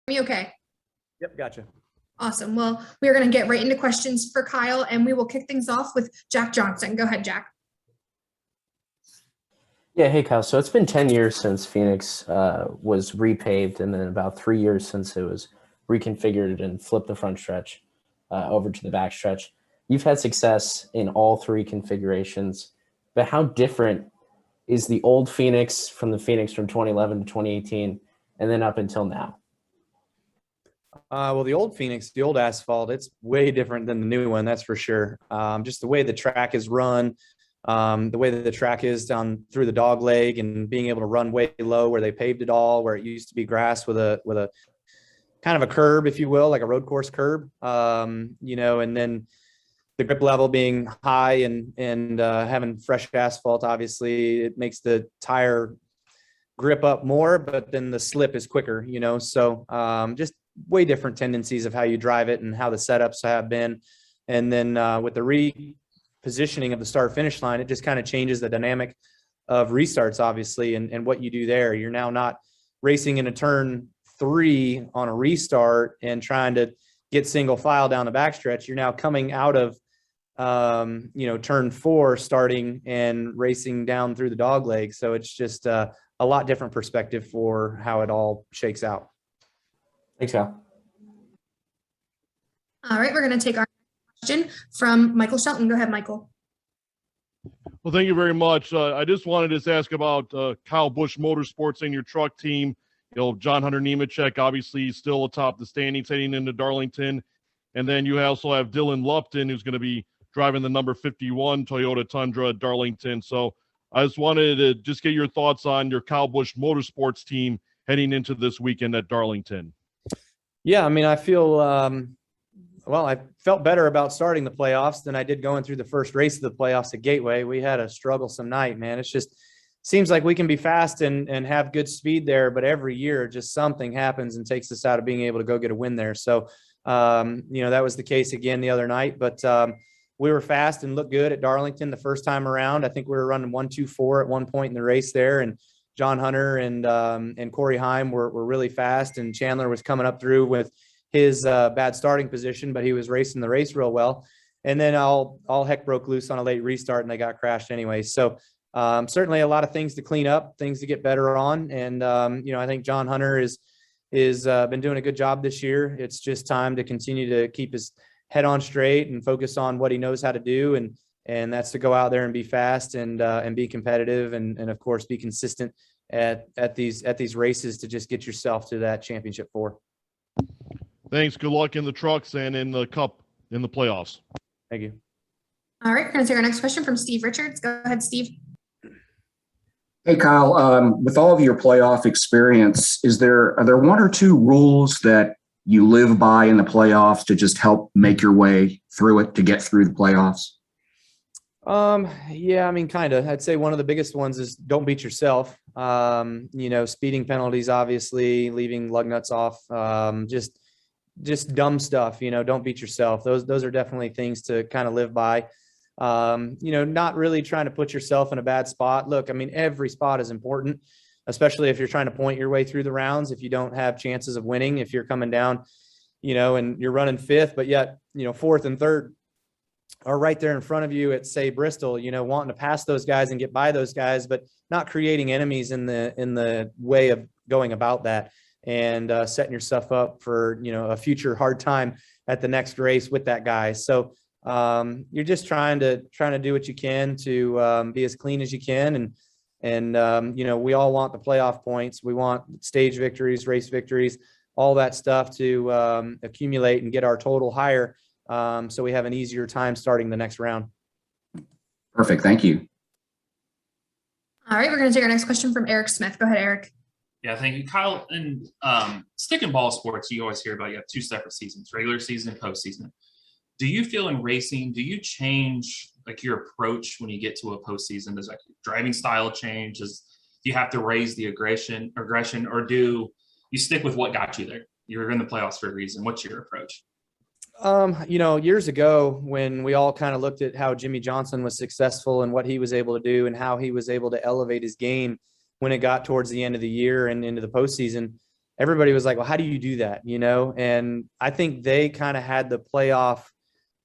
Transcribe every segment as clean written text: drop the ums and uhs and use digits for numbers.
Me okay? Yep, gotcha. Awesome. Well, we are going to get right into questions for Kyle, and we will kick things off with Jack Johnson. Go ahead, Jack. Yeah, hey Kyle. So it's been 10 years since Phoenix was repaved, and then about 3 years since it was reconfigured and flipped the front stretch over to the back stretch. You've had success in all three configurations, but how different is the old Phoenix from the Phoenix from 2011 to 2018 and then up until now? Well, the old Phoenix, the old asphalt, it's way different than the new one, that's for sure. Just the way the track is run, the way that the track is down through the dog leg, and being able to run way low where they paved it all, where it used to be grass with a kind of a curb, if you will, like a road course curb. And then the grip level being high and having fresh asphalt, obviously, it makes the tire grip up more, but then the slip is quicker, So just way different tendencies of how you drive it and how the setups have been. And then with the repositioning of the start finish line, it just kind of changes the dynamic of restarts, obviously, and what you do there. You're now not racing in a turn 3 on a restart and trying to get single file down the backstretch. You're now coming out of turn 4 starting and racing down through the dog leg. So it's just a lot different perspective for how it all shakes out. Thanks, Kyle. All right, we're going to take our question from Michael Shelton. Go ahead, Michael. Well, thank you very much. I just wanted to ask about Kyle Busch Motorsports and your truck team. John Hunter Nemechek, obviously still atop the standings heading into Darlington. And then you also have Dylan Lupton, who's going to be driving the number 51 Toyota Tundra at Darlington. So I just wanted to just get your thoughts on your Kyle Busch Motorsports team heading into this weekend at Darlington. Yeah, I mean, I feel I felt better about starting the playoffs than I did going through the first race of the playoffs at Gateway. We had a strugglesome night, man. It's just seems like we can be fast and have good speed there, but every year just something happens and takes us out of being able to go get a win there. So, that was the case again the other night, but we were fast and looked good at Darlington the first time around. I think we were running 1:24 at one point in the race there, and John Hunter and Corey Heim were really fast, and Chandler was coming up through with his bad starting position, but he was racing the race real well. And then all heck broke loose on a late restart, and they got crashed anyway. So certainly a lot of things to clean up, things to get better on. And, I think John Hunter is been doing a good job this year. It's just time to continue to keep his head on straight and focus on what he knows how to do. And that's to go out there and be fast and be competitive and of course be consistent at these races to just get yourself to that championship 4. Thanks. Good luck in the trucks and in the cup in the playoffs. Thank you. All right, we're going to take our next question from Steve Richards. Go ahead, Steve. Hey, Kyle, with all of your playoff experience, are there one or two rules that you live by in the playoffs to just help make your way through it, to get through the playoffs? Yeah, I mean, kind of. I'd say one of the biggest ones is don't beat yourself. Speeding penalties, obviously, leaving lug nuts off, just dumb stuff, don't beat yourself. Those are definitely things to kind of live by. Not really trying to put yourself in a bad spot. Look, I mean, every spot is important, especially if you're trying to point your way through the rounds. If you don't have chances of winning, if you're coming down, and you're running 5th, but yet, 4th and 3rd are right there in front of you at, say, Bristol, wanting to pass those guys and get by those guys, but not creating enemies in the way of going about that and setting yourself up for, a future hard time at the next race with that guy. So you're just trying to do what you can to be as clean as you can. And we all want the playoff points. We want stage victories, race victories, all that stuff to accumulate and get our total higher. So we have an easier time starting the next round. Perfect. Thank you. All right, we're going to take our next question from Eric Smith. Go ahead, Eric. Yeah, thank you, Kyle. And stick and ball sports, you always hear about you have 2 separate seasons, regular season and postseason. Do you feel in racing, do you change like your approach when you get to a postseason? Does like driving style change? Do you have to raise the aggression, or do you stick with what got you there? You're in the playoffs for a reason. What's your approach? Years ago when we all kind of looked at how Jimmy Johnson was successful and what he was able to do and how he was able to elevate his game when it got towards the end of the year and into the postseason, everybody was like, well, how do you do that? And I think they kind of had the playoff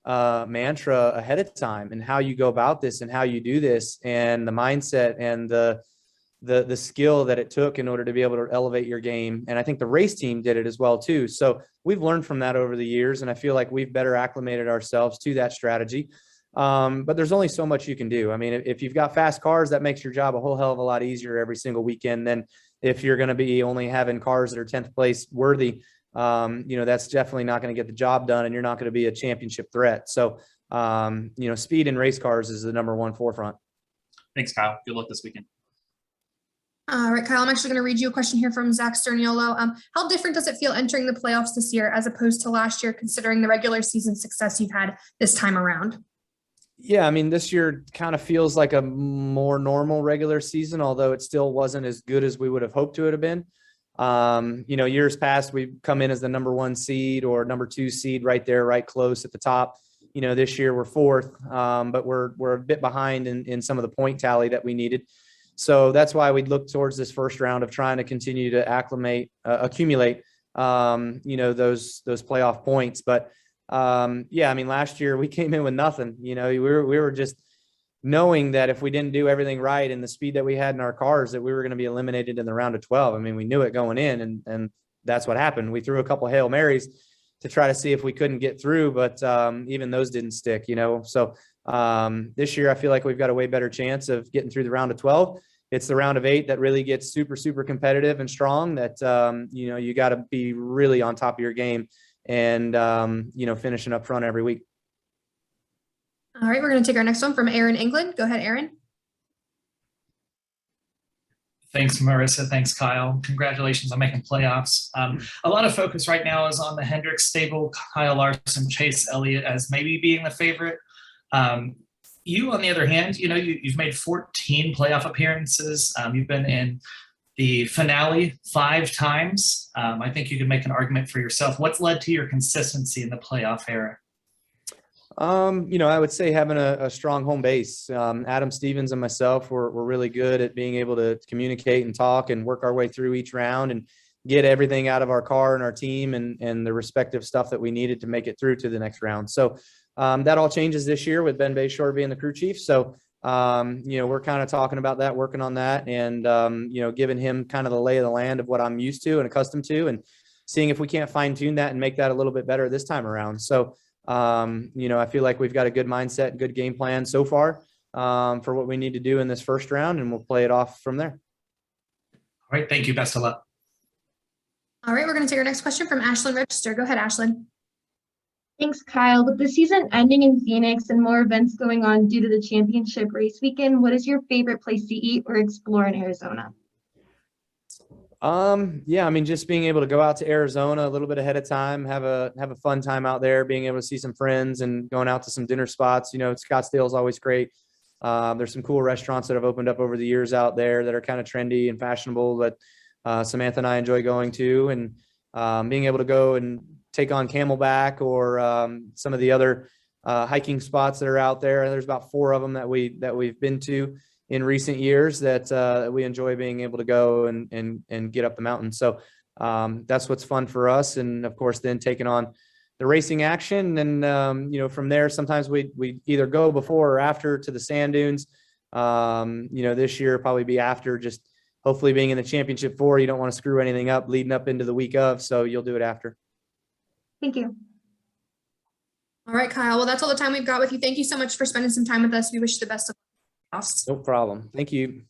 mantra ahead of time, and how you go about this and how you do this, and the mindset and the skill that it took in order to be able to elevate your game. And I think the race team did it as well too. So we've learned from that over the years, and I feel like we've better acclimated ourselves to that strategy. But there's only so much you can do. I mean, if you've got fast cars, that makes your job a whole hell of a lot easier every single weekend than if you're going to be only having cars that are 10th place worthy. That's definitely not going to get the job done, and you're not going to be a championship threat. So, speed in race cars is the number one forefront. Thanks, Kyle. Good luck this weekend. All right, Kyle, I'm actually going to read you a question here from Zach Sterniolo. How different does it feel entering the playoffs this year as opposed to last year, considering the regular season success you've had this time around? Yeah, I mean, this year kind of feels like a more normal regular season, although it still wasn't as good as we would have hoped to have been. Years past, we've come in as the number 1 seed or number 2 seed right there, right close at the top. This year we're 4th, but we're a bit behind in some of the point tally that we needed. So that's why we'd look towards this first round of trying to continue to accumulate, those playoff points. But last year we came in with nothing. We were just knowing that if we didn't do everything right and the speed that we had in our cars, that we were going to be eliminated in the round of 12. I mean, we knew it going in, and that's what happened. We threw a couple of Hail Marys to try to see if we couldn't get through, but even those didn't stick. So this year I feel like we've got a way better chance of getting through the round of 12. It's the round of 8 that really gets super, super competitive and strong, that, you got to be really on top of your game and, finishing up front every week. All right, we're going to take our next one from Aaron England. Go ahead, Aaron. Thanks, Marissa. Thanks, Kyle. Congratulations on making playoffs. A lot of focus right now is on the Hendrick stable, Kyle Larson, Chase Elliott as maybe being the favorite. You, on the other hand, you've made 14 playoff appearances. You've been in the finale 5 times. I think you could make an argument for yourself. What's led to your consistency in the playoff era? I would say having a strong home base. Adam Stevens and myself were really good at being able to communicate and talk and work our way through each round and get everything out of our car and our team and the respective stuff that we needed to make it through to the next round. So that all changes this year with Ben Bayshore being the crew chief. So, we're kind of talking about that, working on that, and, giving him kind of the lay of the land of what I'm used to and accustomed to, and seeing if we can't fine tune that and make that a little bit better this time around. So, I feel like we've got a good mindset, good game plan so far for what we need to do in this first round, and we'll play it off from there. All right. Thank you. Best of luck. All right, we're going to take our next question from Ashlyn Register. Go ahead, Ashlyn. Thanks, Kyle. With the season ending in Phoenix and more events going on due to the championship race weekend, what is your favorite place to eat or explore in Arizona? Just being able to go out to Arizona a little bit ahead of time, have a fun time out there, being able to see some friends and going out to some dinner spots. Scottsdale is always great. There's some cool restaurants that have opened up over the years out there that are kind of trendy and fashionable that Samantha and I enjoy going to, and being able to go and take on Camelback or some of the other hiking spots that are out there. There's about 4 of them that we've been to in recent years that we enjoy being able to go and get up the mountain. So that's what's fun for us. And of course, then taking on the racing action. And, from there, sometimes we either go before or after to the sand dunes. This year probably be after, just hopefully being in the championship 4. You don't want to screw anything up leading up into the week of, so you'll do it after. Thank you. All right, Kyle. Well, that's all the time we've got with you. Thank you so much for spending some time with us. We wish you the best of luck. No problem. Thank you.